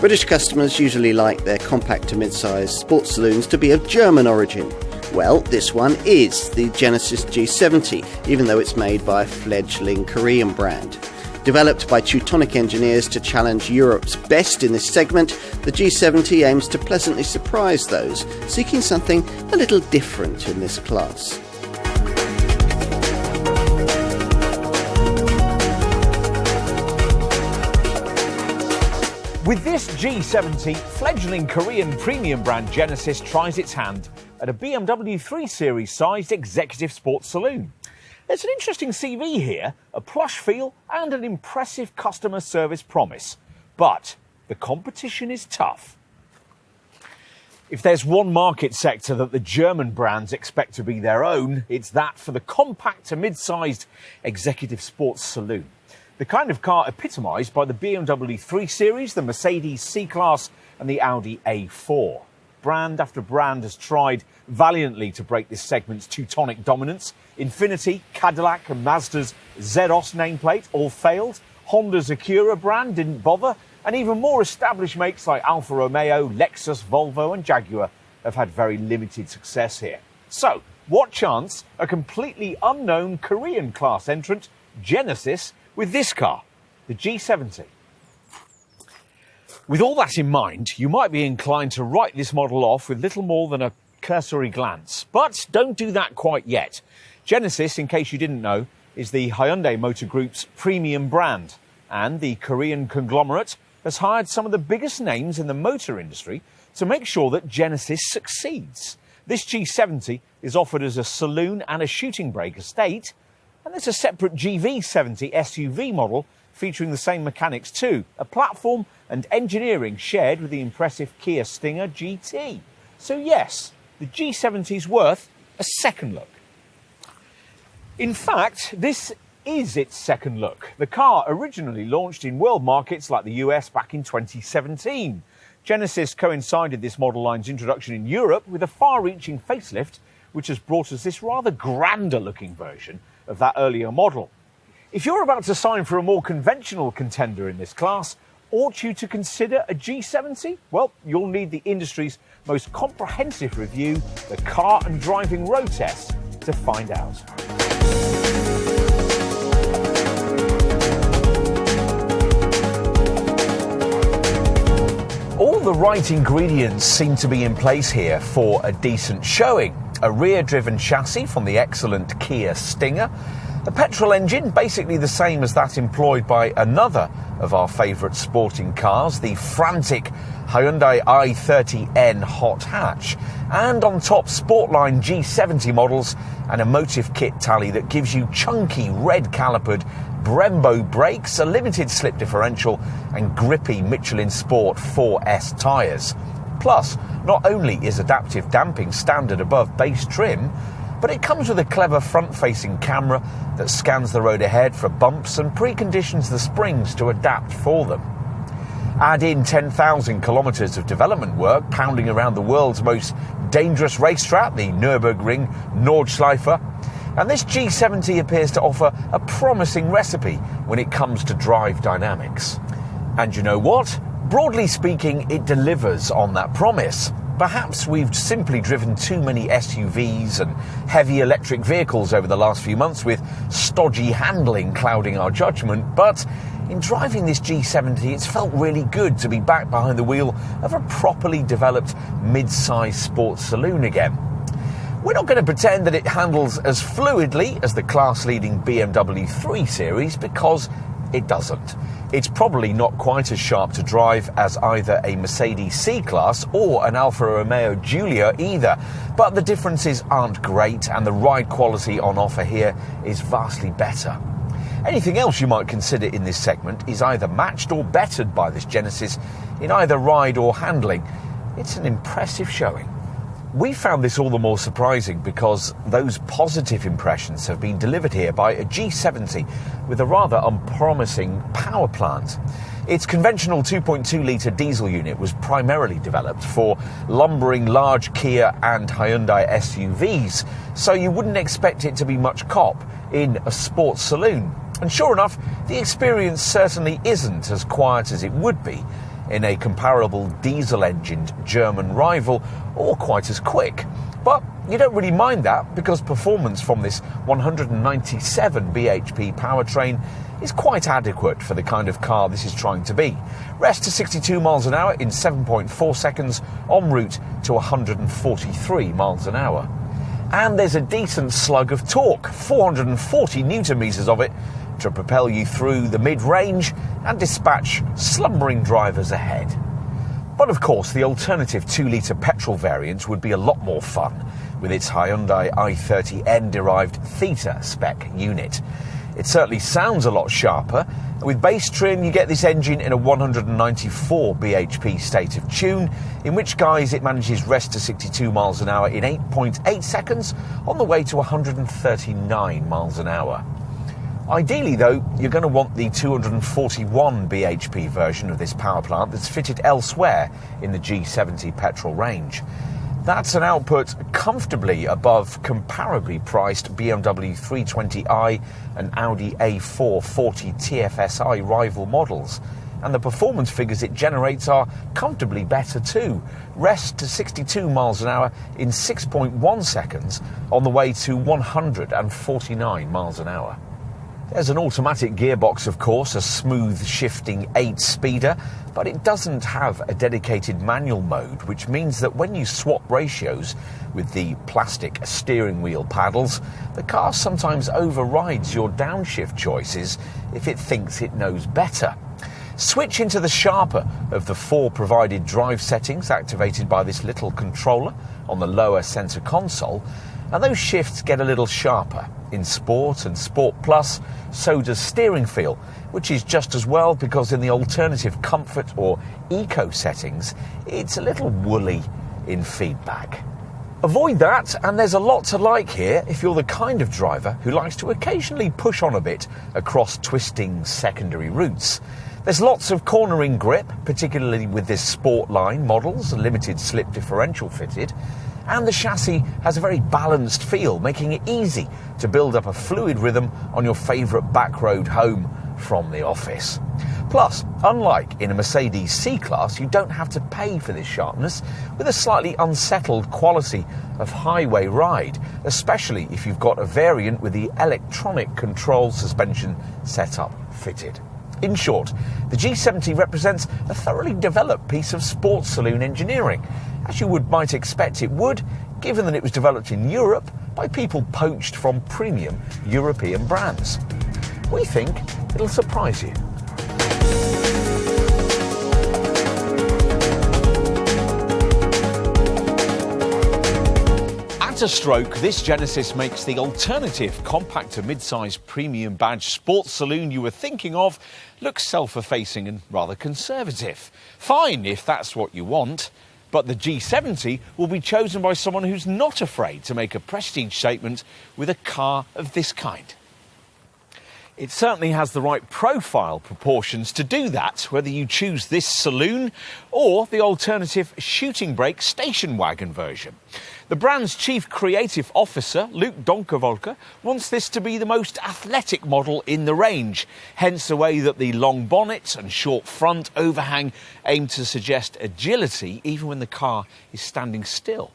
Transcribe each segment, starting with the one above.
British customers usually like their compact to mid-size sports saloons to be of German origin. Well, this one is the Genesis G70, even though it's made by a fledgling Korean brand. Developed by Teutonic engineers to challenge Europe's best in this segment, the G70 aims to pleasantly surprise those seeking something a little different in this class. With this G70, fledgling Korean premium brand Genesis tries its hand at a BMW 3 Series sized executive sports saloon. There's an interesting CV here, a plush feel and an impressive customer service promise. But the competition is tough. If there's one market sector that the German brands expect to be their own, it's that for the compact to mid-sized executive sports saloon. The kind of car epitomised by the BMW 3 Series, the Mercedes C-Class and the Audi A4. Brand after brand has tried valiantly to break this segment's Teutonic dominance. Infiniti, Cadillac and Mazda's Zeros nameplate all failed. Honda's Acura brand didn't bother. And even more established makes like Alfa Romeo, Lexus, Volvo and Jaguar have had very limited success here. So, what chance a completely unknown Korean class entrant, Genesis, with this car, the G70? With all that in mind, you might be inclined to write this model off with little more than a cursory glance. But don't do that quite yet. Genesis, in case you didn't know, is the Hyundai Motor Group's premium brand. And the Korean conglomerate has hired some of the biggest names in the motor industry to make sure that Genesis succeeds. This G70 is offered as a saloon and a shooting brake estate. And there's a separate GV70 SUV model featuring the same mechanics too, a platform and engineering shared with the impressive Kia Stinger GT. So yes, the G70 is worth a second look. In fact, this is its second look. The car originally launched in world markets like the US back in 2017. Genesis coincided this model line's introduction in Europe with a far-reaching facelift, which has brought us this rather grander-looking version of that earlier model. If you're about to sign for a more conventional contender in this class, ought you to consider a G70? Well, you'll need the industry's most comprehensive review, the car and driving road test, to find out. All the right ingredients seem to be in place here for a decent showing. A rear-driven chassis from the excellent Kia Stinger, a petrol engine basically the same as that employed by another of our favourite sporting cars, the frantic Hyundai i30N hot hatch, and on top Sportline G70 models and a motive kit tally that gives you chunky red calipered Brembo brakes, a limited slip differential and grippy Michelin Sport 4S tyres. Plus, not only is adaptive damping standard above base trim, but it comes with a clever front-facing camera that scans the road ahead for bumps and preconditions the springs to adapt for them. Add in 10,000 kilometres of development work pounding around the world's most dangerous racetrack, the Nürburgring Nordschleife, and this G70 appears to offer a promising recipe when it comes to drive dynamics. And you know what? Broadly speaking, it delivers on that promise. Perhaps we've simply driven too many SUVs and heavy electric vehicles over the last few months with stodgy handling clouding our judgment, but in driving this G70, it's felt really good to be back behind the wheel of a properly developed mid-size sports saloon again. We're not going to pretend that it handles as fluidly as the class-leading BMW 3 Series, because it doesn't. It's probably not quite as sharp to drive as either a Mercedes C-Class or an Alfa Romeo Giulia either, but the differences aren't great and the ride quality on offer here is vastly better. Anything else you might consider in this segment is either matched or bettered by this Genesis in either ride or handling. It's an impressive showing. We found this all the more surprising because those positive impressions have been delivered here by a G70 with a rather unpromising power plant. Its conventional 2.2-litre diesel unit was primarily developed for lumbering large Kia and Hyundai SUVs, so you wouldn't expect it to be much cop in a sports saloon. And sure enough, the experience certainly isn't as quiet as it would be. in a comparable diesel-engined German rival, or quite as quick. But you don't really mind that, because performance from this 197 bhp powertrain is quite adequate for the kind of car this is trying to be. Rest to 62 miles an hour in 7.4 seconds en route to 143 miles an hour. And there's a decent slug of torque, 440 newton meters of it, to propel you through the mid-range and dispatch slumbering drivers ahead. But of course, the alternative 2-litre petrol variant would be a lot more fun, with its Hyundai i30N-derived Theta spec unit. It certainly sounds a lot sharper, and with base trim you get this engine in a 194 bhp state of tune, in which guise it manages rest to 62 miles an hour in 8.8 seconds on the way to 139 miles an hour. Ideally though, you're going to want the 241 bhp version of this power plant that's fitted elsewhere in the G70 petrol range. That's an output comfortably above comparably priced BMW 320i and Audi A440 TFSI rival models. And the performance figures it generates are comfortably better too. Rest to 62 miles an hour in 6.1 seconds on the way to 149 miles an hour. There's an automatic gearbox, of course, a smooth shifting 8-speeder, but it doesn't have a dedicated manual mode, which means that when you swap ratios with the plastic steering wheel paddles, the car sometimes overrides your downshift choices if it thinks it knows better. Switch into the sharper of the 4 provided drive settings activated by this little controller on the lower centre console, and those shifts get a little sharper. In Sport and Sport Plus, so does steering feel, which is just as well because in the alternative comfort or eco settings, it's a little woolly in feedback. Avoid that, and there's a lot to like here if you're the kind of driver who likes to occasionally push on a bit across twisting secondary routes. There's lots of cornering grip, particularly with this Sport line models, limited slip differential fitted, and the chassis has a very balanced feel, making it easy to build up a fluid rhythm on your favourite back road home from the office. Plus, unlike in a Mercedes C-Class, you don't have to pay for this sharpness, with a slightly unsettled quality of highway ride, especially if you've got a variant with the electronic control suspension setup fitted. In short, the G70 represents a thoroughly developed piece of sports saloon engineering, as you might expect it would, given that it was developed in Europe by people poached from premium European brands. We think it'll surprise you. At a stroke, this Genesis makes the alternative compact to mid-size premium badge sports saloon you were thinking of look self-effacing and rather conservative. Fine if that's what you want, but the G70 will be chosen by someone who's not afraid to make a prestige statement with a car of this kind. It certainly has the right profile proportions to do that, whether you choose this saloon or the alternative shooting brake station wagon version. The brand's chief creative officer, Luc Donkerwolke, wants this to be the most athletic model in the range, hence the way that the long bonnet and short front overhang aim to suggest agility even when the car is standing still.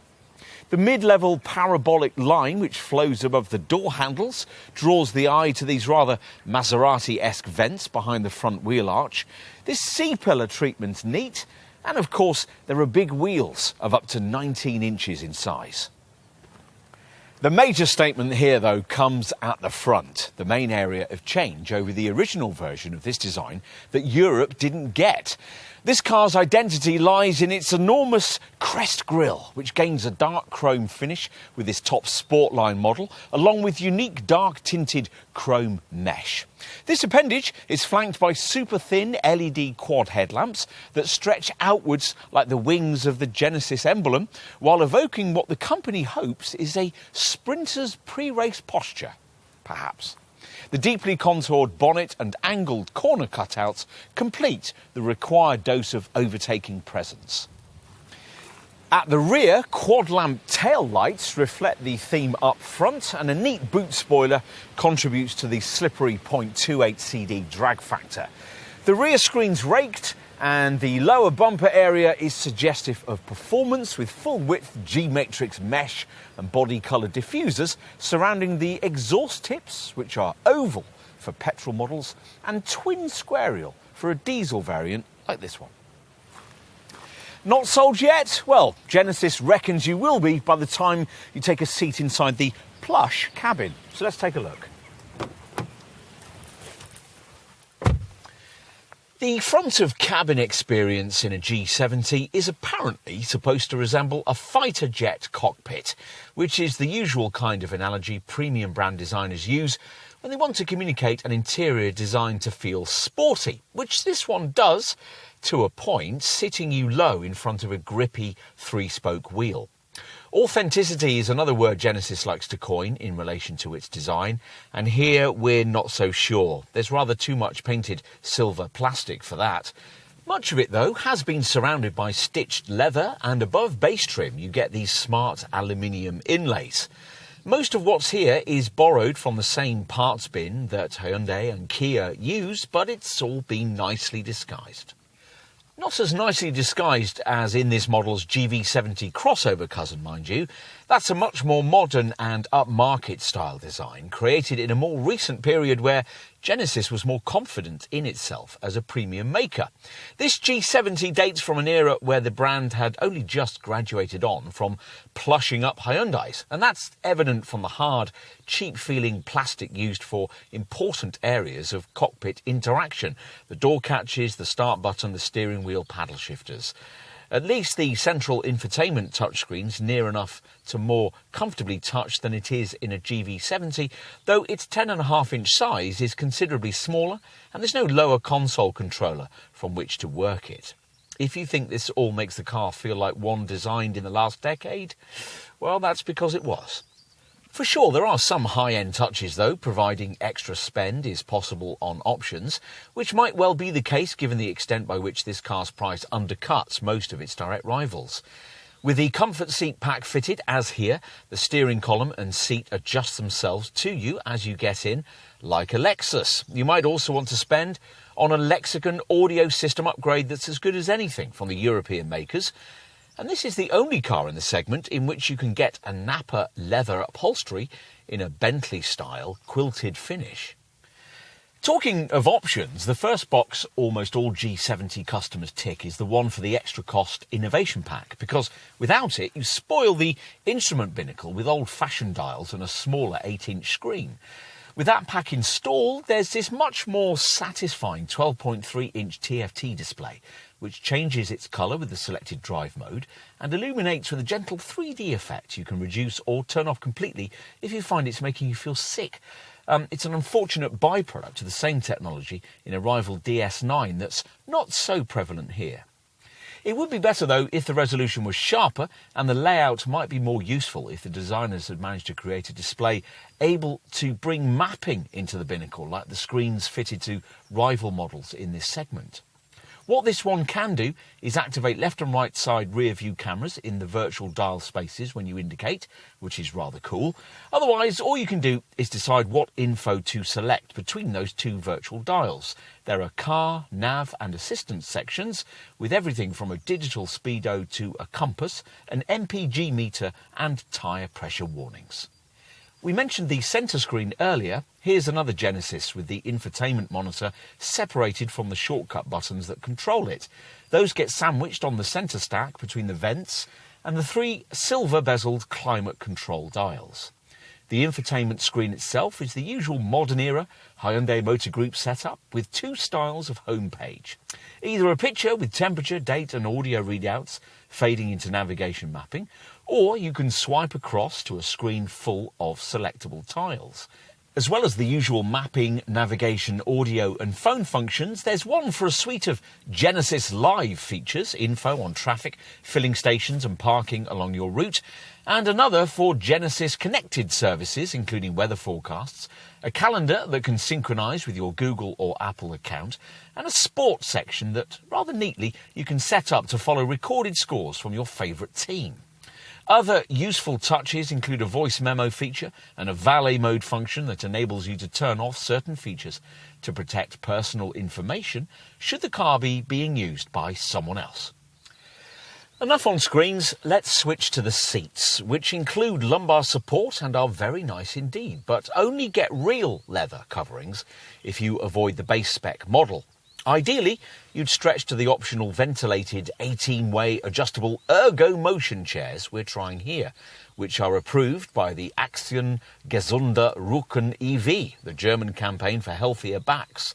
The mid-level parabolic line which flows above the door handles draws the eye to these rather Maserati-esque vents behind the front wheel arch. This C-pillar treatment's neat, and of course there are big wheels of up to 19 inches in size. The major statement here, though, comes at the front, the main area of change over the original version of this design that Europe didn't get. This car's identity lies in its enormous crest grille, which gains a dark chrome finish with this top Sportline model, along with unique dark-tinted chrome mesh. This appendage is flanked by super-thin LED quad headlamps that stretch outwards like the wings of the Genesis emblem, while evoking what the company hopes is a sprinter's pre-race posture, perhaps. The deeply contoured bonnet and angled corner cutouts complete the required dose of overtaking presence. At the rear, quad-lamp tail lights reflect the theme up front, and a neat boot spoiler contributes to the slippery .28 CD drag factor. The rear screen's raked, And the lower bumper area is suggestive of performance with full-width G-matrix mesh and body colour diffusers surrounding the exhaust tips, which are oval for petrol models and twin squarial for a diesel variant like this one. Not sold yet? Well, Genesis reckons you will be by the time you take a seat inside the plush cabin. So let's take a look. The front of cabin experience in a G70 is apparently supposed to resemble a fighter jet cockpit, which is the usual kind of analogy premium brand designers use when they want to communicate an interior designed to feel sporty, which this one does to a point, sitting you low in front of a grippy three-spoke wheel. Authenticity is another word Genesis likes to coin in relation to its design, and here we're not so sure. There's rather too much painted silver plastic for that. Much of it, though, has been surrounded by stitched leather, and above base trim you get these smart aluminium inlays. Most of what's here is borrowed from the same parts bin that Hyundai and Kia use, but it's all been nicely disguised. Not as nicely disguised as in this model's GV70 crossover cousin, mind you. That's a much more modern and upmarket style design, created in a more recent period where Genesis was more confident in itself as a premium maker. This G70 dates from an era where the brand had only just graduated on from plushing up Hyundais, and that's evident from the hard, cheap-feeling plastic used for important areas of cockpit interaction: the door catches, the start button, the steering wheel paddle shifters. At least the central infotainment touchscreen's near enough to more comfortably touch than it is in a GV70, though its 10.5-inch size is considerably smaller and there's no lower console controller from which to work it. If you think this all makes the car feel like one designed in the last decade, well, that's because it was. For sure, there are some high-end touches, though, providing extra spend is possible on options, which might well be the case given the extent by which this car's price undercuts most of its direct rivals. With the comfort seat pack fitted, as here, the steering column and seat adjust themselves to you as you get in, like a Lexus. You might also want to spend on a Lexicon audio system upgrade that's as good as anything from the European makers. And this is the only car in the segment in which you can get a Napa leather upholstery in a Bentley-style quilted finish. Talking of options, the first box almost all G70 customers tick is the one for the extra cost innovation pack, because without it you spoil the instrument binnacle with old-fashioned dials and a smaller 8-inch screen. With that pack installed, there's this much more satisfying 12.3-inch TFT display, which changes its colour with the selected drive mode and illuminates with a gentle 3D effect you can reduce or turn off completely if you find it's making you feel sick. It's an unfortunate byproduct of the same technology in a rival DS9 that's not so prevalent here. It would be better, though, if the resolution was sharper, and the layout might be more useful if the designers had managed to create a display able to bring mapping into the binnacle, like the screens fitted to rival models in this segment. What this one can do is activate left and right side rear view cameras in the virtual dial spaces when you indicate, which is rather cool. Otherwise, all you can do is decide what info to select between those two virtual dials. There are car, nav and assistance sections with everything from a digital speedo to a compass, an MPG meter and tyre pressure warnings. We mentioned the centre screen earlier. Here's another Genesis with the infotainment monitor separated from the shortcut buttons that control it. Those get sandwiched on the centre stack between the vents and the three silver bezeled climate control dials. The infotainment screen itself is the usual modern era Hyundai Motor Group setup with two styles of homepage. Either a picture with temperature, date and audio readouts fading into navigation mapping, or you can swipe across to a screen full of selectable tiles. As well as the usual mapping, navigation, audio and phone functions, there's one for a suite of Genesis Live features, info on traffic, filling stations and parking along your route, and another for Genesis connected services, including weather forecasts, a calendar that can synchronise with your Google or Apple account, and a sports section that, rather neatly, you can set up to follow recorded scores from your favourite team. Other useful touches include a voice memo feature and a valet mode function that enables you to turn off certain features to protect personal information should the car be being used by someone else. Enough on screens, let's switch to the seats, which include lumbar support and are very nice indeed, but only get real leather coverings if you avoid the base spec model. Ideally, you'd stretch to the optional ventilated 18-way adjustable ergo motion chairs we're trying here, which are approved by the Action Gesunder Rücken EV, the German campaign for healthier backs,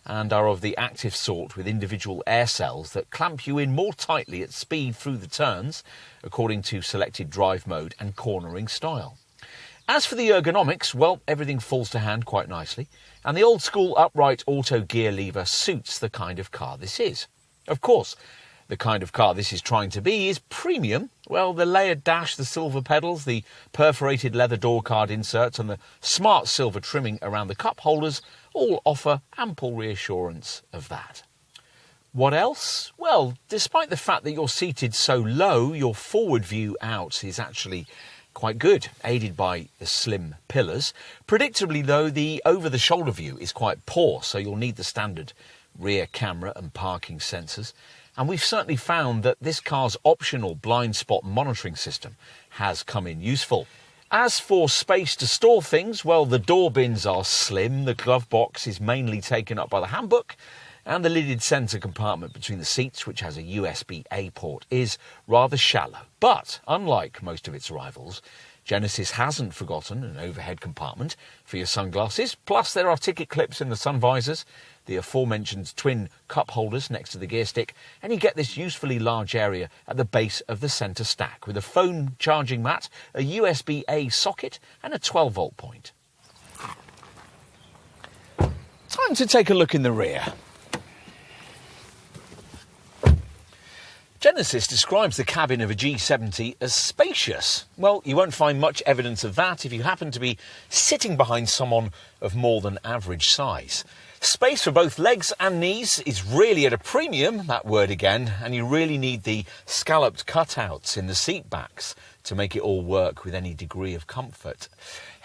and are of the active sort with individual air cells that clamp you in more tightly at speed through the turns, according to selected drive mode and cornering style. As for the ergonomics, well, everything falls to hand quite nicely, and the old-school upright auto gear lever suits the kind of car this is. Of course, the kind of car this is trying to be is premium. Well, the layered dash, the silver pedals, the perforated leather door card inserts and the smart silver trimming around the cup holders all offer ample reassurance of that. What else? Well, despite the fact that you're seated so low, your forward view out is actually quite good, aided by the slim pillars. Predictably, though, the over-the-shoulder view is quite poor, so you'll need the standard rear camera and parking sensors. And we've certainly found that this car's optional blind spot monitoring system has come in useful. As for space to store things, well, the door bins are slim, the glove box is mainly taken up by the handbook, and the lidded centre compartment between the seats, which has a USB-A port, is rather shallow. But, unlike most of its rivals, Genesis hasn't forgotten an overhead compartment for your sunglasses, plus there are ticket clips in the sun visors, the aforementioned twin cup holders next to the gear stick, and you get this usefully large area at the base of the centre stack with a phone charging mat, a USB-A socket and a 12-volt point. Time to take a look in the rear. Genesis describes the cabin of a G70 as spacious. Well, you won't find much evidence of that if you happen to be sitting behind someone of more than average size. Space for both legs and knees is really at a premium, that word again, and you really need the scalloped cutouts in the seat backs to make it all work with any degree of comfort.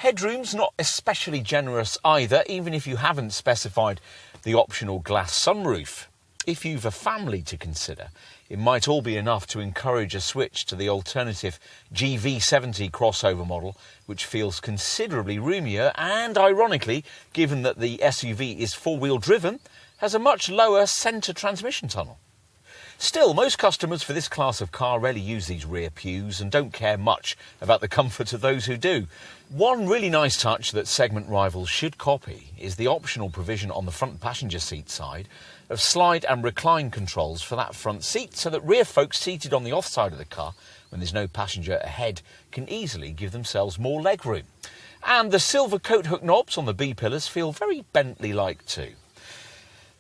Headroom's not especially generous either, even if you haven't specified the optional glass sunroof. If you've a family to consider, it might all be enough to encourage a switch to the alternative GV70 crossover model, which feels considerably roomier and, ironically, given that the SUV is four-wheel driven, has a much lower centre transmission tunnel. Still, most customers for this class of car rarely use these rear pews and don't care much about the comfort of those who do. One really nice touch that segment rivals should copy is the optional provision on the front passenger seat side of slide and recline controls for that front seat so that rear folks seated on the off side of the car, when there's no passenger ahead, can easily give themselves more legroom. And the silver coat hook knobs on the B-pillars feel very Bentley-like too.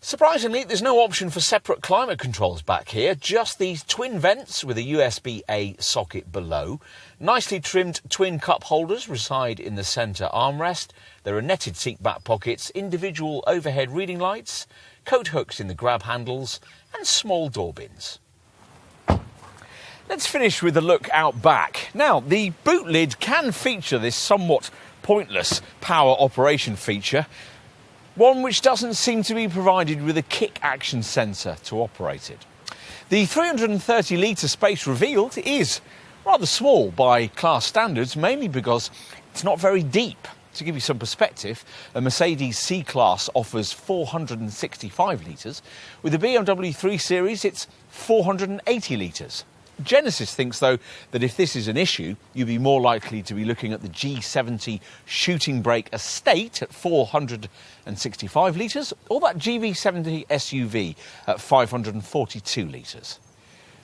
Surprisingly, there's no option for separate climate controls back here, just these twin vents with a USB-A socket below. Nicely trimmed twin cup holders reside in the centre armrest. There are netted seat back pockets, individual overhead reading lights, coat hooks in the grab handles and small door bins. Let's finish with a look out back. Now, the boot lid can feature this somewhat pointless power operation feature, one which doesn't seem to be provided with a kick action sensor to operate it. The 330 litre space revealed is rather small by class standards, mainly because it's not very deep. To give you some perspective, a Mercedes C-Class offers 465 litres. With the BMW 3 Series, it's 480 litres. Genesis thinks, though, that if this is an issue, you'd be more likely to be looking at the G70 shooting brake estate at 465 litres or that GV70 SUV at 542 litres.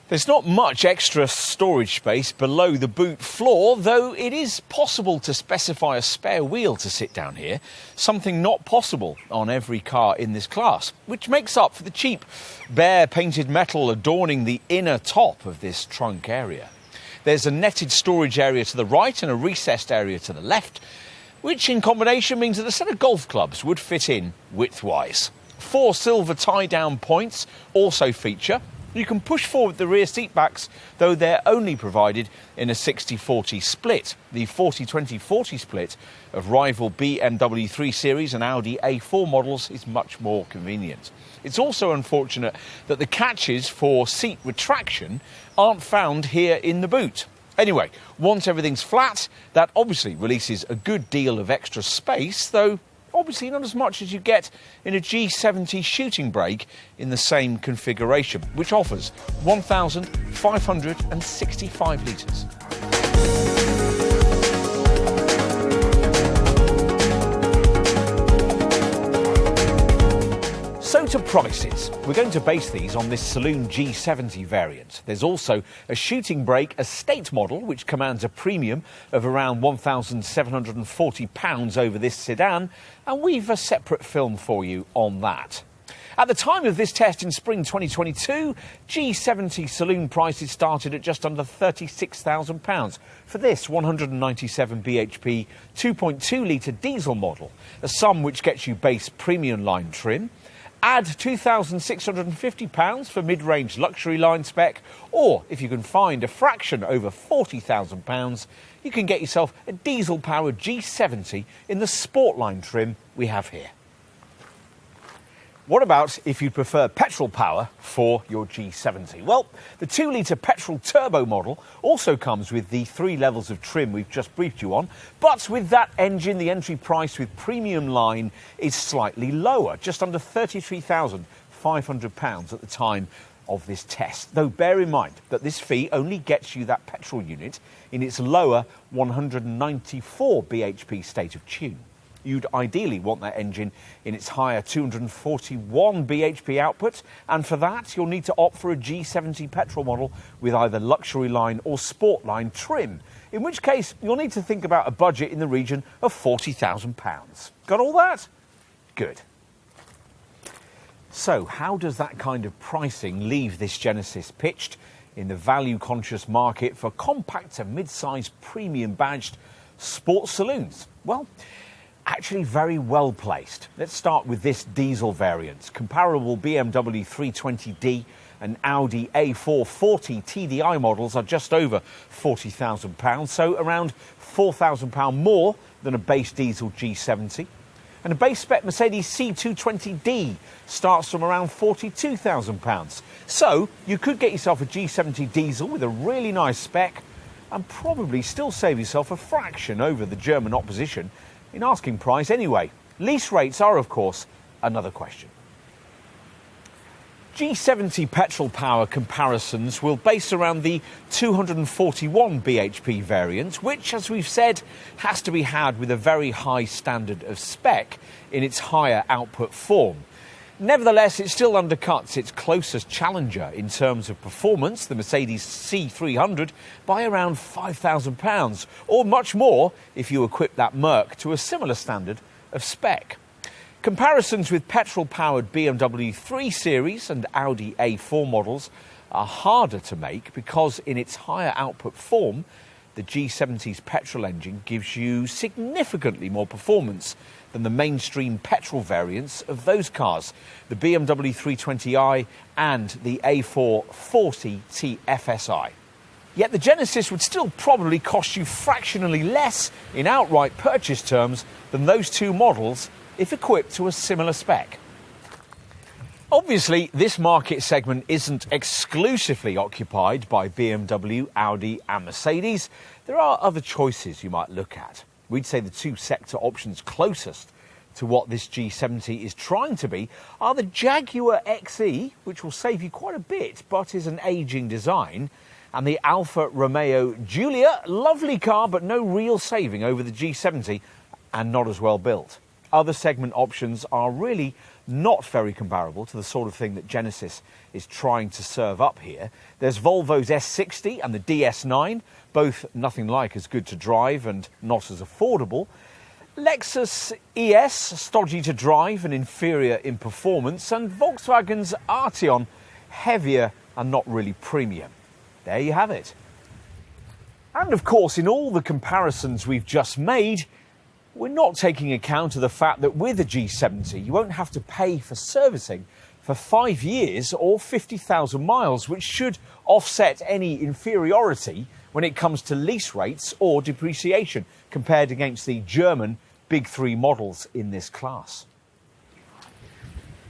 There's not much extra storage space below the boot floor, though it is possible to specify a spare wheel to sit down here, something not possible on every car in this class, which makes up for the cheap, bare painted metal adorning the inner top of this trunk area. There's a netted storage area to the right and a recessed area to the left, which in combination means that a set of golf clubs would fit in width-wise. 4 silver tie-down points also feature, You can push forward the rear seat backs, though they're only provided in a 60-40 split. The 40-20-40 split of rival BMW 3 Series and Audi A4 models is much more convenient. It's also unfortunate that the catches for seat retraction aren't found here in the boot. Anyway, once everything's flat, that obviously releases a good deal of extra space, though obviously not as much as you get in a G70 shooting brake in the same configuration, which offers 1,565 litres. So to prices. We're going to base these on this Saloon G70 variant. There's also a shooting brake estate model, which commands a premium of around £1,740 over this sedan, and we've a separate film for you on that. At the time of this test in spring 2022, G70 Saloon prices started at just under £36,000 for this 197 bhp 2.2 litre diesel model, a sum which gets you base premium line trim. Add £2,650 for mid-range luxury line spec, or if you can find a fraction over £40,000, you can get yourself a diesel-powered G70 in the sport line trim we have here. What about if you prefer petrol power for your G70? Well, the 2-litre petrol turbo model also comes with the 3 levels of trim we've just briefed you on, but with that engine, the entry price with premium line is slightly lower, just under £33,500 at the time of this test. Though bear in mind that this fee only gets you that petrol unit in its lower 194 bhp state of tune. You'd ideally want that engine in its higher 241 bhp output, and for that you'll need to opt for a G70 petrol model with either luxury line or sport line trim, in which case you'll need to think about a budget in the region of £40,000. Got all that? Good. So how does that kind of pricing leave this Genesis pitched in the value-conscious market for compact to mid-size premium badged sports saloons? Well, actually very well placed. Let's start with this diesel variant. Comparable BMW 320d and Audi A440 TDI models are just over £40,000, so around £4,000 more than a base diesel G70. And a base spec Mercedes C220D starts from around £42,000. So you could get yourself a G70 diesel with a really nice spec and probably still save yourself a fraction over the German opposition in asking price anyway. Lease rates are, of course, another question. G70 petrol power comparisons will base around the 241 bhp variant, which, as we've said, has to be had with a very high standard of spec in its higher output form. Nevertheless, it still undercuts its closest challenger in terms of performance, the Mercedes C300, by around £5,000, or much more if you equip that Merc to a similar standard of spec. Comparisons with petrol-powered BMW 3 Series and Audi A4 models are harder to make because in its higher output form, the G70's petrol engine gives you significantly more performance than the mainstream petrol variants of those cars, the BMW 320i and the A440 TFSI. Yet the Genesis would still probably cost you fractionally less in outright purchase terms than those two models if equipped to a similar spec. Obviously, this market segment isn't exclusively occupied by BMW, Audi and Mercedes. There are other choices you might look at. We'd say the two sector options closest to what this G70 is trying to be are the Jaguar XE, which will save you quite a bit but is an ageing design, and the Alfa Romeo Giulia, lovely car but no real saving over the G70 and not as well built. Other segment options are really not very comparable to the sort of thing that Genesis is trying to serve up here. There's Volvo's S60 and the DS9, both nothing like as good to drive and not as affordable. Lexus ES, stodgy to drive and inferior in performance, and Volkswagen's Arteon, heavier and not really premium. There you have it. And of course, in all the comparisons we've just made, we're not taking account of the fact that with a G70 you won't have to pay for servicing for for 5 years or 50,000 miles, which should offset any inferiority when it comes to lease rates or depreciation compared against the German Big Three models in this class.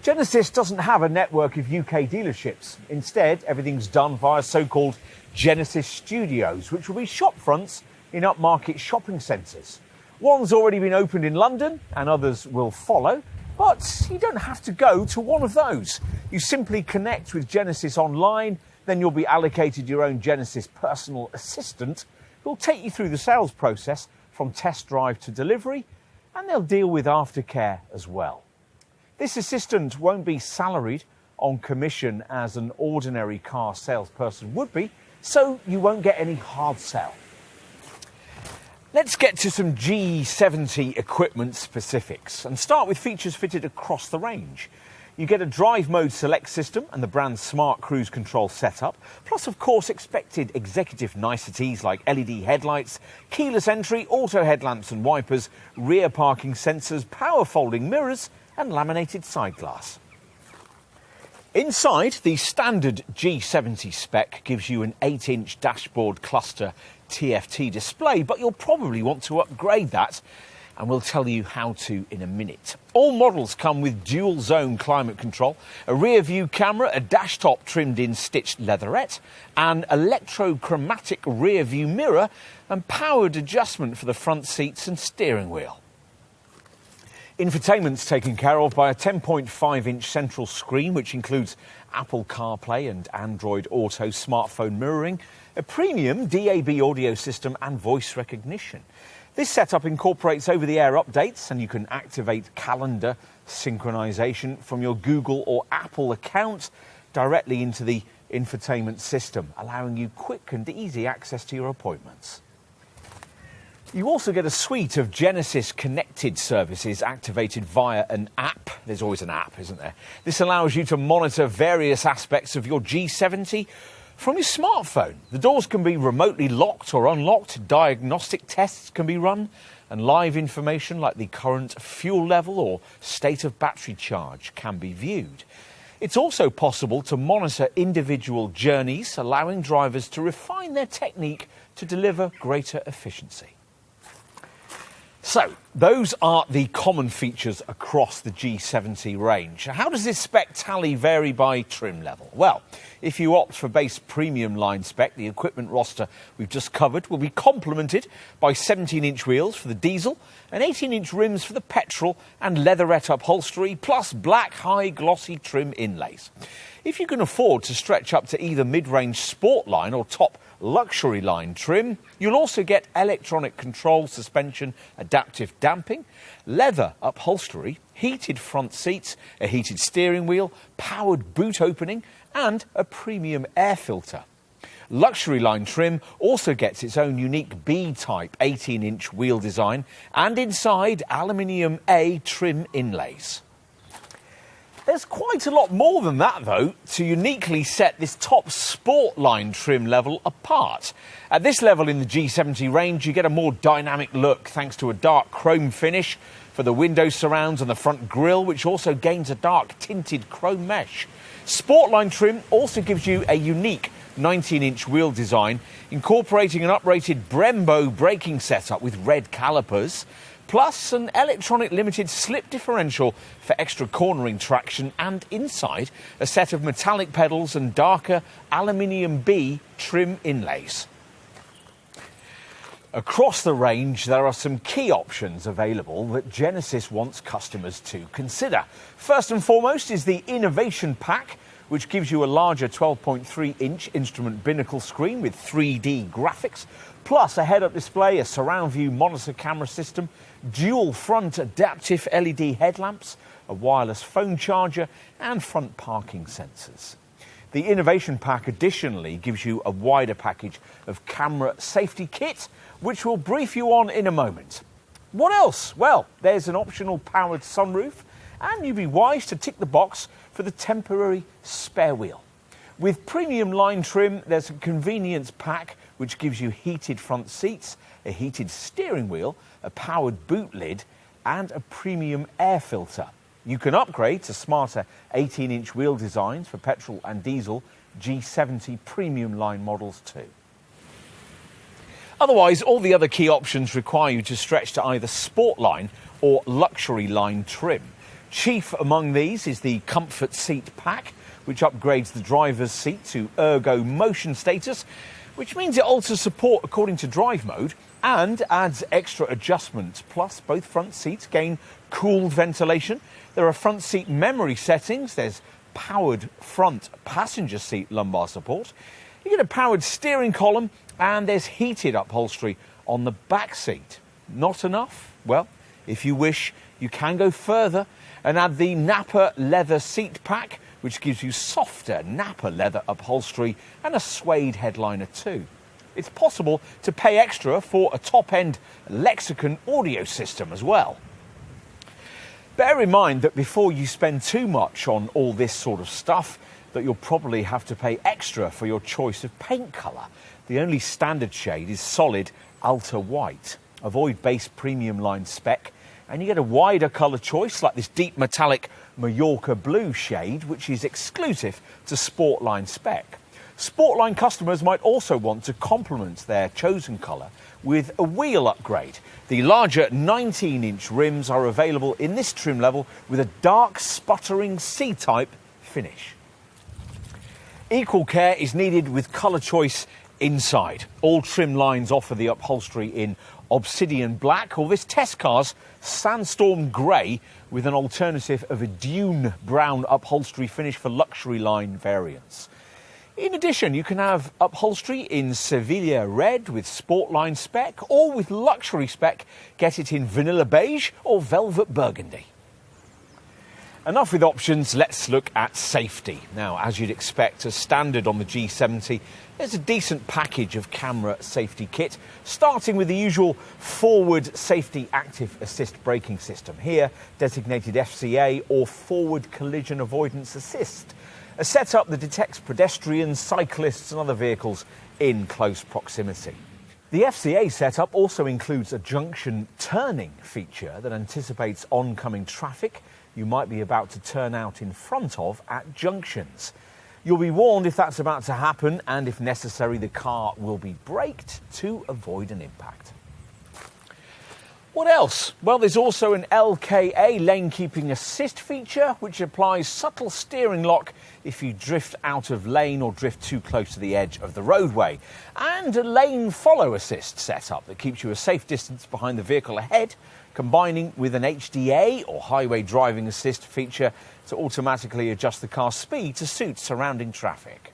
Genesis doesn't have a network of UK dealerships. Instead, everything's done via so-called Genesis Studios, which will be shop fronts in upmarket shopping centres. One's already been opened in London and others will follow, but you don't have to go to one of those. You simply connect with Genesis online, then you'll be allocated your own Genesis personal assistant who'll take you through the sales process from test drive to delivery, and they'll deal with aftercare as well. This assistant won't be salaried on commission as an ordinary car salesperson would be, so you won't get any hard sell. Let's get to some G70 equipment specifics and start with features fitted across the range. You get a drive mode select system and the brand's smart cruise control setup, plus of course expected executive niceties like LED headlights, keyless entry, auto headlamps and wipers, rear parking sensors, power folding mirrors and laminated side glass. Inside, the standard G70 spec gives you an 8-inch dashboard cluster TFT display, but you'll probably want to upgrade that, and we'll tell you how to in a minute. All models come with dual zone climate control, a rear view camera, a dash top trimmed in stitched leatherette, an electrochromatic rear view mirror and powered adjustment for the front seats and steering wheel. Infotainment's taken care of by a 10.5-inch central screen, which includes Apple CarPlay and Android Auto smartphone mirroring, a premium DAB audio system and voice recognition. This setup incorporates over-the-air updates, and you can activate calendar synchronization from your Google or Apple account directly into the infotainment system, allowing you quick and easy access to your appointments. You also get a suite of Genesis connected services activated via an app. There's always an app, isn't there? This allows you to monitor various aspects of your G70 from your smartphone. The doors can be remotely locked or unlocked, diagnostic tests can be run, and live information like the current fuel level or state of battery charge can be viewed. It's also possible to monitor individual journeys, allowing drivers to refine their technique to deliver greater efficiency. So, those are the common features across the G70 range. How does this spec tally vary by trim level? Well, if you opt for base premium line spec, the equipment roster we've just covered will be complemented by 17-inch wheels for the diesel and 18-inch rims for the petrol and leatherette upholstery, plus black high glossy trim inlays. If you can afford to stretch up to either mid-range sport line or top luxury line trim, you'll also get electronic control suspension, adaptive damping, leather upholstery, heated front seats, a heated steering wheel, powered boot opening and a premium air filter. Luxury line trim also gets its own unique B-type 18-inch wheel design and inside aluminium A trim inlays. There's quite a lot more than that, though, to uniquely set this top sport line trim level apart. At this level in the G70 range, you get a more dynamic look thanks to a dark chrome finish for the window surrounds and the front grille, which also gains a dark tinted chrome mesh. Sport line trim also gives you a unique 19-inch wheel design, incorporating an uprated Brembo braking setup with red calipers, plus an electronic limited slip differential for extra cornering traction, and inside a set of metallic pedals and darker aluminium B trim inlays. Across the range, there are some key options available that Genesis wants customers to consider. First and foremost is the Innovation Pack, which gives you a larger 12.3-inch instrument binnacle screen with 3D graphics, plus a head-up display, a surround view monitor camera system, dual front adaptive LED headlamps, a wireless phone charger and front parking sensors. The Innovation Pack additionally gives you a wider package of camera safety kit, which we'll brief you on in a moment. What else? Well, there's an optional powered sunroof, and you'd be wise to tick the box for the temporary spare wheel. With premium line trim, there's a convenience pack which gives you heated front seats, a heated steering wheel, a powered boot lid and a premium air filter. You can upgrade to smarter 18-inch wheel designs for petrol and diesel G70 premium line models too. Otherwise, all the other key options require you to stretch to either sport line or luxury line trim. Chief among these is the Comfort Seat Pack, which upgrades the driver's seat to ergo motion status, which means it alters support according to drive mode and adds extra adjustments. Plus, both front seats gain cooled ventilation. There are front seat memory settings. There's powered front passenger seat lumbar support. You get a powered steering column, and there's heated upholstery on the back seat. Not enough? Well, if you wish, you can go further and add the Nappa leather seat pack, which gives you softer Nappa leather upholstery and a suede headliner too. It's possible to pay extra for a top-end Lexicon audio system as well. Bear in mind that before you spend too much on all this sort of stuff, that you'll probably have to pay extra for your choice of paint colour. The only standard shade is solid Alta White. Avoid base premium line spec, and you get a wider colour choice like this deep metallic Mallorca blue shade, which is exclusive to Sportline spec. Sportline customers might also want to complement their chosen colour with a wheel upgrade. The larger 19-inch rims are available in this trim level with a dark sputtering C-type finish. Equal care is needed with colour choice inside. All trim lines offer the upholstery in obsidian black or this test car's sandstorm grey with an alternative of a dune brown upholstery finish for luxury line variants. In addition, you can have upholstery in Sevilla red with Sportline spec, or with luxury spec, get it in vanilla beige or velvet burgundy. Enough with options, let's look at safety. Now, as you'd expect, as standard on the G70, there's a decent package of camera safety kit, starting with the usual forward safety active assist braking system, here designated FCA or forward collision avoidance assist, a setup that detects pedestrians, cyclists and other vehicles in close proximity. The FCA setup also includes a junction turning feature that anticipates oncoming traffic you might be about to turn out in front of at junctions. You'll be warned if that's about to happen, and if necessary, the car will be braked to avoid an impact. What else? Well, there's also an LKA lane keeping assist feature, which applies subtle steering lock if you drift out of lane or drift too close to the edge of the roadway, and a lane follow assist setup that keeps you a safe distance behind the vehicle ahead, combining with an HDA or highway driving assist feature to automatically adjust the car's speed to suit surrounding traffic.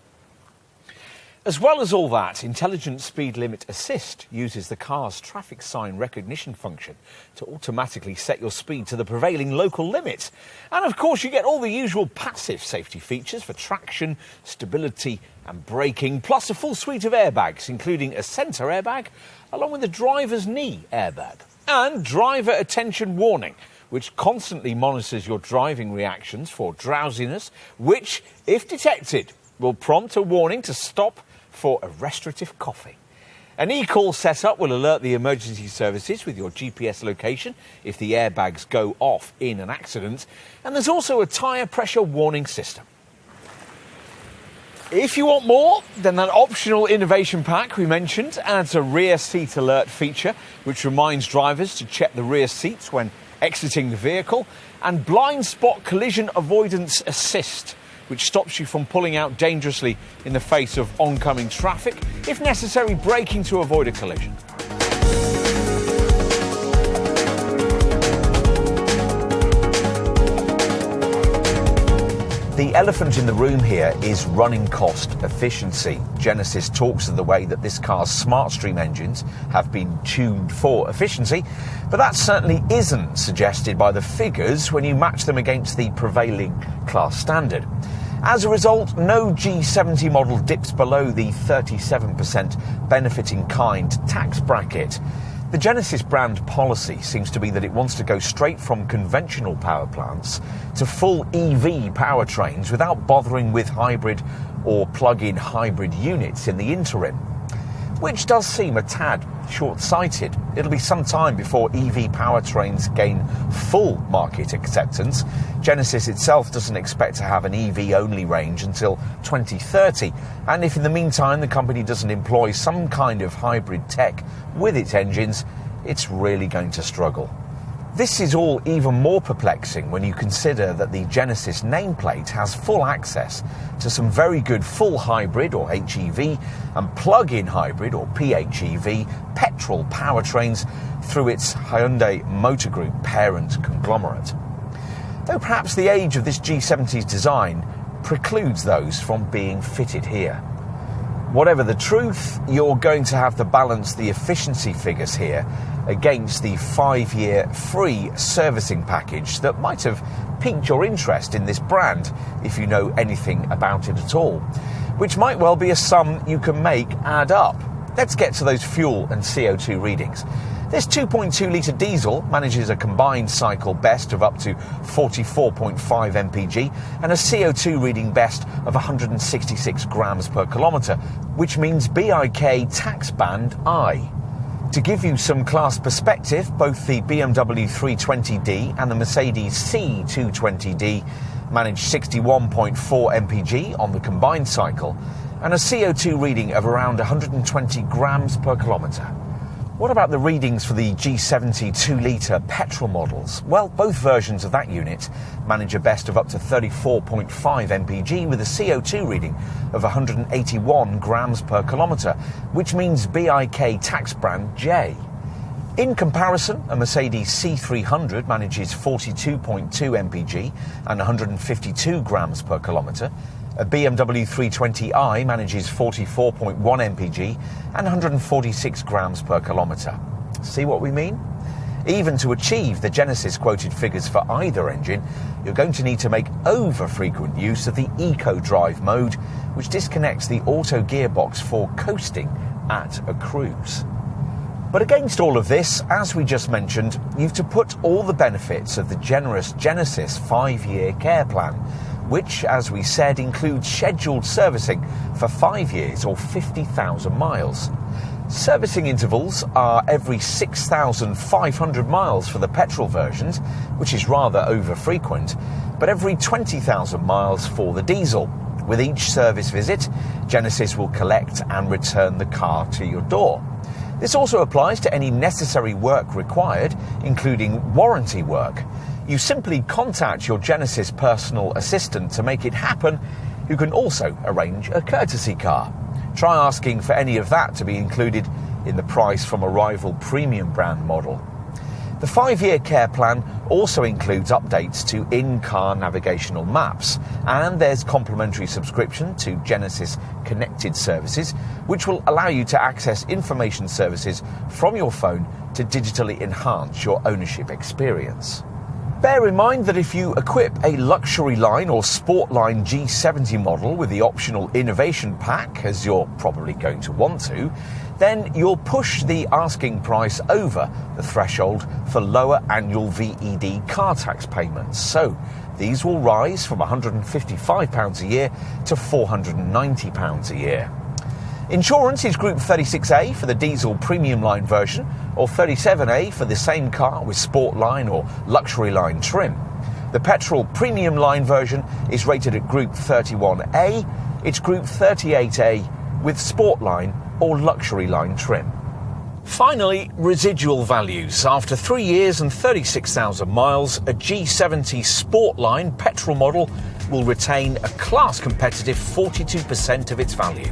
As well as all that, Intelligent Speed Limit Assist uses the car's traffic sign recognition function to automatically set your speed to the prevailing local limit. And of course, you get all the usual passive safety features for traction, stability and braking, plus a full suite of airbags, including a centre airbag, along with a driver's knee airbag. And driver attention warning, which constantly monitors your driving reactions for drowsiness, which, if detected, will prompt a warning to stop for a restorative coffee. An e-call setup will alert the emergency services with your GPS location if the airbags go off in an accident, and there's also a tyre pressure warning system. If you want more, then that optional innovation pack we mentioned adds a rear seat alert feature, which reminds drivers to check the rear seats when exiting the vehicle, and blind spot collision avoidance assist, which stops you from pulling out dangerously in the face of oncoming traffic, if necessary, braking to avoid a collision. The elephant in the room here is running cost efficiency. Genesis talks of the way that this car's SmartStream engines have been tuned for efficiency, but that certainly isn't suggested by the figures when you match them against the prevailing class standard. As a result, no G70 model dips below the 37% benefit in kind tax bracket. The Genesis brand policy seems to be that it wants to go straight from conventional power plants to full EV powertrains without bothering with hybrid or plug-in hybrid units in the interim. which does seem a tad short-sighted. It'll be some time before EV powertrains gain full market acceptance. Genesis itself doesn't expect to have an EV-only range until 2030, and if in the meantime the company doesn't employ some kind of hybrid tech with its engines, it's really going to struggle. This is all even more perplexing when you consider that the Genesis nameplate has full access to some very good full hybrid or HEV and plug-in hybrid or PHEV petrol powertrains through its Hyundai Motor Group parent conglomerate. Though perhaps the age of this G70's design precludes those from being fitted here. Whatever the truth, you're going to have to balance the efficiency figures here against the 5-year free servicing package that might have piqued your interest in this brand if you know anything about it at all, which might well be a sum you can make add up. Let's get to those fuel and CO2 readings. This 2.2-litre diesel manages a combined cycle best of up to 44.5 mpg and a CO2 reading best of 166 grams per kilometre, which means BIK tax band I. To give you some class perspective, both the BMW 320d and the Mercedes C220d manage 61.4 mpg on the combined cycle and a CO2 reading of around 120 grams per kilometre. What about the readings for the G70 2-litre petrol models? Well, both versions of that unit manage a best of up to 34.5 mpg with a CO2 reading of 181 grams per kilometre, which means BIK tax brand J. In comparison, a Mercedes C300 manages 42.2 mpg and 152 grams per kilometre. A BMW 320i manages 44.1 mpg and 146 grams per kilometre. See what we mean? Even to achieve the Genesis quoted figures for either engine, you're going to need to make over-frequent use of the Eco Drive mode, which disconnects the auto gearbox for coasting at a cruise. But against all of this, as we just mentioned, you've to put all the benefits of the generous Genesis 5-year care plan, which, as we said, includes scheduled servicing for 5 years or 50,000 miles. Servicing intervals are every 6,500 miles for the petrol versions, which is rather over-frequent, but every 20,000 miles for the diesel. With each service visit, Genesis will collect and return the car to your door. This also applies to any necessary work required, including warranty work. You simply contact your Genesis personal assistant to make it happen, who can also arrange a courtesy car. Try asking for any of that to be included in the price from a rival premium brand model. The 5-year care plan also includes updates to in-car navigational maps, and there's complimentary subscription to Genesis Connected Services, which will allow you to access information services from your phone to digitally enhance your ownership experience. Bear in mind that if you equip a luxury line or sport line G70 model with the optional innovation pack, as you're probably going to want to, then you'll push the asking price over the threshold for lower annual VED car tax payments. So these will rise from £155 a year to £490 a year. Insurance is Group 36A for the diesel premium line version, or 37A for the same car with sport line or luxury line trim. The petrol premium line version is rated at Group 31A. It's Group 38A with sport line or luxury line trim. Finally, residual values. After 3 years and 36,000 miles, a G70 Sportline petrol model will retain a class competitive 42% of its value.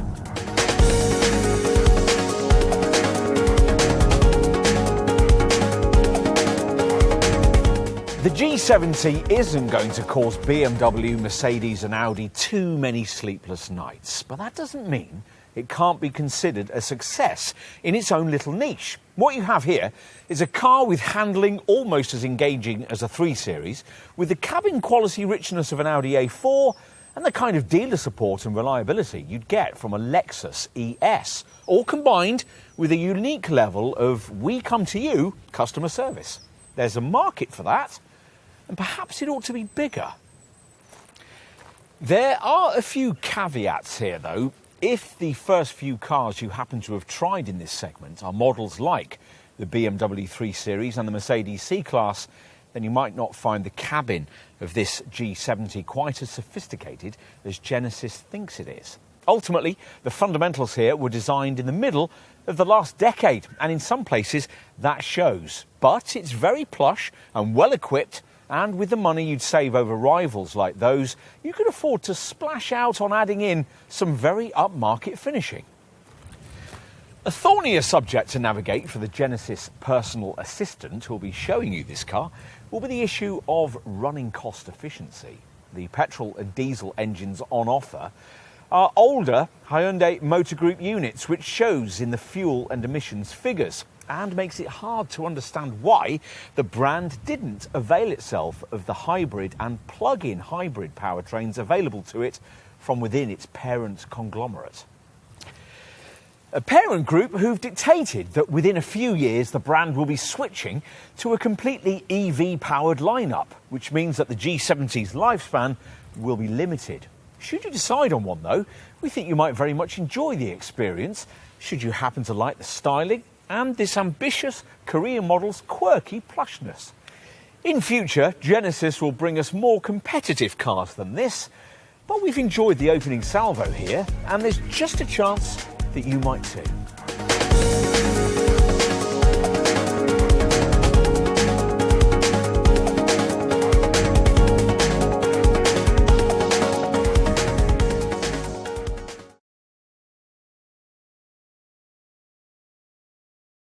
The G70 isn't going to cause BMW, Mercedes and Audi too many sleepless nights, but that doesn't mean it can't be considered a success in its own little niche. What you have here is a car with handling almost as engaging as a 3 Series, with the cabin quality richness of an Audi A4 and the kind of dealer support and reliability you'd get from a Lexus ES, all combined with a unique level of we come to you customer service. There's a market for that, and perhaps it ought to be bigger. There are a few caveats here, though. if the first few cars you happen to have tried in this segment are models like the BMW 3 Series and the Mercedes C-Class, then you might not find the cabin of this G70 quite as sophisticated as Genesis thinks it is. Ultimately, the fundamentals here were designed in the middle of the last decade, and in some places that shows. But it's very plush and well equipped, and with the money you'd save over rivals like those, you could afford to splash out on adding in some very upmarket finishing. A thornier subject to navigate for the Genesis personal assistant who will be showing you this car will be the issue of running cost efficiency. The petrol and diesel engines on offer are older Hyundai Motor Group units, which shows in the fuel and emissions figures and makes it hard to understand why the brand didn't avail itself of the hybrid and plug-in hybrid powertrains available to it from within its parent conglomerate. A parent group who've dictated that within a few years the brand will be switching to a completely EV-powered lineup, which means that the G70's lifespan will be limited. Should you decide on one, though, we think you might very much enjoy the experience, should you happen to like the styling and this ambitious Korean model's quirky plushness. In future, Genesis will bring us more competitive cars than this, but we've enjoyed the opening salvo here, and there's just a chance that you might too.